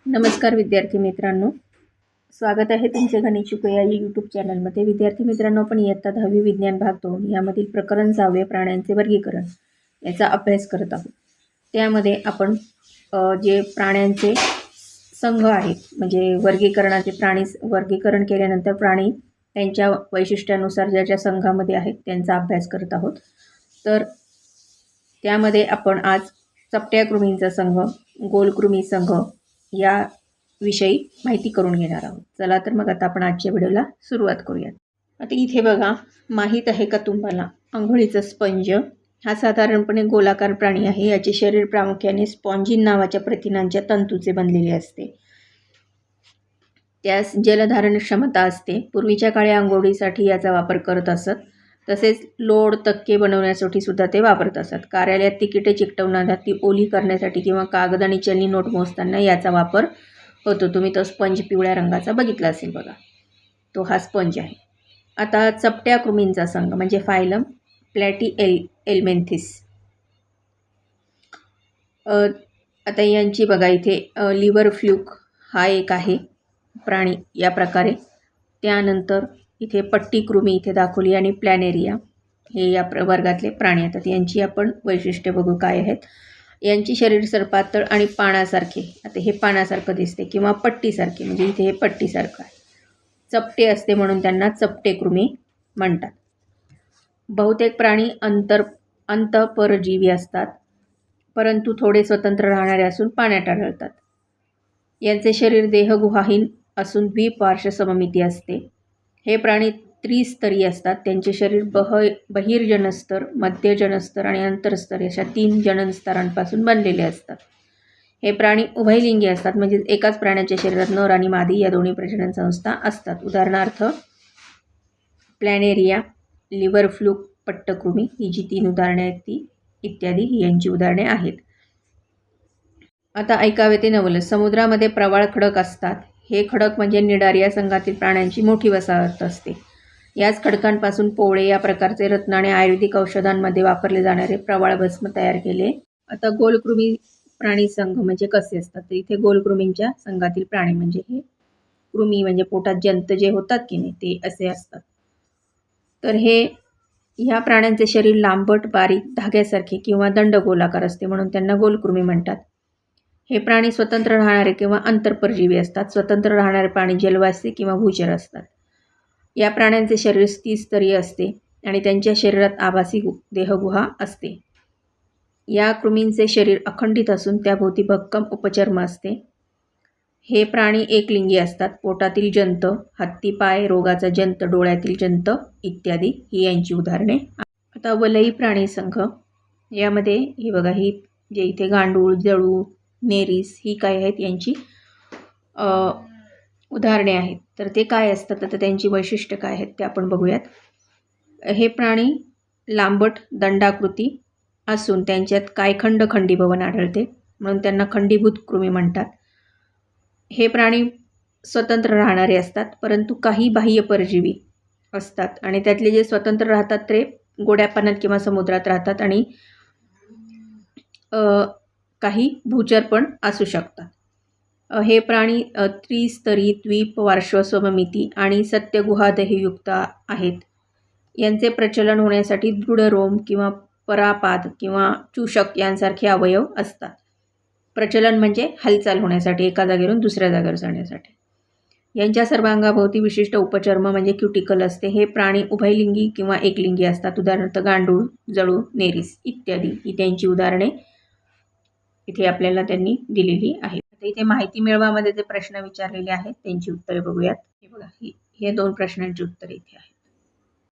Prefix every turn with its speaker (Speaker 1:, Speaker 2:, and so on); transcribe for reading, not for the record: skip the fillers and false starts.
Speaker 1: नमस्कार विद्यार्थी मित्रांनो, स्वागत आहे तुमचे गणित शिकूया यूट्यूब चॅनलमध्ये। विद्यार्थी मित्रांनो, आपण इयत्ता 10वी विज्ञान भाग 2 यामधील प्रकरण 6 प्राण्यांचे वर्गीकरण याचा अभ्यास करत आहोत। त्यामध्ये आपण जे प्राण्यांचे संघ आहेत म्हणजे वर्गीकरणाचे प्राणी वर्गीकरण केल्यानंतर प्राणी त्यांच्या वैशिष्ट्यानुसार ज्या ज्या संघामध्ये आहेत त्यांचा अभ्यास करत आहोत। तर त्यामध्ये आपण आज चपट्या कृमींचा संघ, गोलकृमी संघ या विषयी माहिती करून घेणार आहोत। चला तर मग आता आपण आजच्या व्हिडिओला सुरुवात करूयात। आता इथे बघा, माहीत आहे का तुम्हाला अंघोळीचा स्पंज हा साधारणपणे गोलाकार प्राणी आहे। याचे शरीर प्रामुख्याने स्पॉन्जिन नावाच्या प्रथिनांच्या तंतूचे बनलेले असते। त्यास जलधारण क्षमता असते। पूर्वीच्या काळी अंघोळीसाठी याचा वापर करत असत। तसेच लोड तक्के बनवण्यासाठी सुद्धा ते वापरत असत। कार्यालयात तिकिटे चिकटवताना ती ओली करण्यासाठी किंवा कागद आणि चलनी नोट मोजताना याचा वापर होतो। तुम्ही तो स्पंज पिवळ्या रंगाचा बघितला असेल बघा, तो हा स्पंज आहे। आता चपट्या कृमींचा संघ म्हणजे फायलम प्लॅटीएल्मेंथिस। आता यांची बघा इथे लिव्हर फ्लूक हा एक आहे प्राणी या प्रकारे। त्यानंतर इथे पट्टी कृमी इथे दाखवली आणि प्लॅनेरिया हे या वर्गातले प्राणी आहेत। यांची आपण वैशिष्ट्ये बघू काय आहेत। यांची शरीर सरपातळ आणि पानासारखे, आता हे पानासारखं दिसते किंवा पट्टीसारखे, म्हणजे इथे हे पट्टीसारखं आहे। चपटे असते म्हणून त्यांना चपटे कृमी म्हणतात। बहुतेक प्राणी अंतःपरजीवी असतात, परंतु थोडे स्वतंत्र राहणारे असून पाण्यात आढळतात। यांचे शरीर देहगुहाहीन असून द्विपार्श्व सममिती असते। हे प्राणी त्रिस्तरीय असतात। त्यांचे शरीर बहिर्जनस्तर, मध्यजनस्तर आणि अंतरस्तर अशा 3 जननस्तरांपासून बनलेले असतात। हे प्राणी उभयलिंगी असतात, म्हणजे एकाच प्राण्याच्या शरीरात नर आणि मादी या दोन्ही प्रजनन संस्था असतात। उदाहरणार्थ प्लॅनेरिया, लिव्हर फ्लूक, पट्टकृमी ही जी 3 उदाहरणे आहेत ती इत्यादी ही यांची उदाहरणे आहेत। आता ऐकावे ते नवल। समुद्रामध्ये प्रवाळ खडक असतात। हे खडक म्हणजे निडारिया संघातील प्राण्यांची मोठी वसाहत असते। याच खडकांपासून पोळे या प्रकारचे रत्न आणि आयुर्वेदिक औषधांमध्ये वापरले जाणारे प्रवाळ भस्म तयार केले। आता गोलकृमी प्राणी संघ म्हणजे कसे असतात, तर इथे गोलकृमींच्या संघातील प्राणी म्हणजे हे कृमी म्हणजे पोटात जंत जे होतात की नाही ते असे असतात। तर ह्या प्राण्यांचे शरीर लांबट, बारीक, धाग्यासारखे किंवा दंडगोलाकार असते म्हणून त्यांना गोलकृमी म्हणतात। हे प्राणी स्वतंत्र राहणारे किंवा अंतःपरजीवी असतात। स्वतंत्र राहणारे प्राणी जलवासी किंवा भूचर असतात। या प्राण्यांचे शरीर त्रिस्तरीय असते आणि त्यांच्या शरीरात आभासी देहगुहा असते। या कृमींचे शरीर अखंडित असून त्याभोवती भक्कम उपचर्म असते। हे प्राणी एकलिंगी असतात। पोटातील जंत, हत्तीपाय रोगाचा जंत, डोळ्यातील जंत इत्यादी ही यांची उदाहरणे। आता वलई प्राणी संघ यामध्ये हे बघा, ही जे इथे गांडूळ, जळू, नेरीस ही काय आहेत यांची उदाहरणे आहेत। तर ते काय असतात, आता त्यांची वैशिष्ट्य काय आहेत ते आपण बघूयात। हे प्राणी लांबट दंडाकृती असून त्यांच्यात कायखंड खंडीभवन आढळते म्हणून त्यांना खंडीभूत कृमी म्हणतात। हे प्राणी स्वतंत्र राहणारे असतात, परंतु काही बाह्य परजीवी असतात आणि त्यातले जे स्वतंत्र राहतात ते गोड्या पाण्यात किंवा समुद्रात राहतात आणि काही भूचर पण असू शकतात। हे प्राणी त्रिस्तरी, द्विपार्श्व सममिती आणि सत्यगुहादेहयुक्त आहेत। यांचे प्रचलन होण्यासाठी दृढ रोम किंवा परापाद किंवा चूषक यांसारखे अवयव असतात। प्रचलन म्हणजे हालचाल होण्यासाठी, एका जागेवरून दुसऱ्या जागेवर जाण्यासाठी। यांच्या सर्वांगाभोवती विशिष्ट उपचर्म म्हणजे क्युटिकल असते। हे प्राणी उभयलिंगी किंवा एकलिंगी असतात। उदाहरणार्थ गांडूळ, जळू, नेरीस इत्यादी ही त्यांची उदाहरणे इथे आपल्याला त्यांनी दिलेली आहेत। आता इथे माहिती मिळवामध्ये जे प्रश्न विचारलेले आहेत त्यांची उत्तरे बघूयात। हे बघा, हे 2 प्रश्नांची उत्तरे इथे आहेत।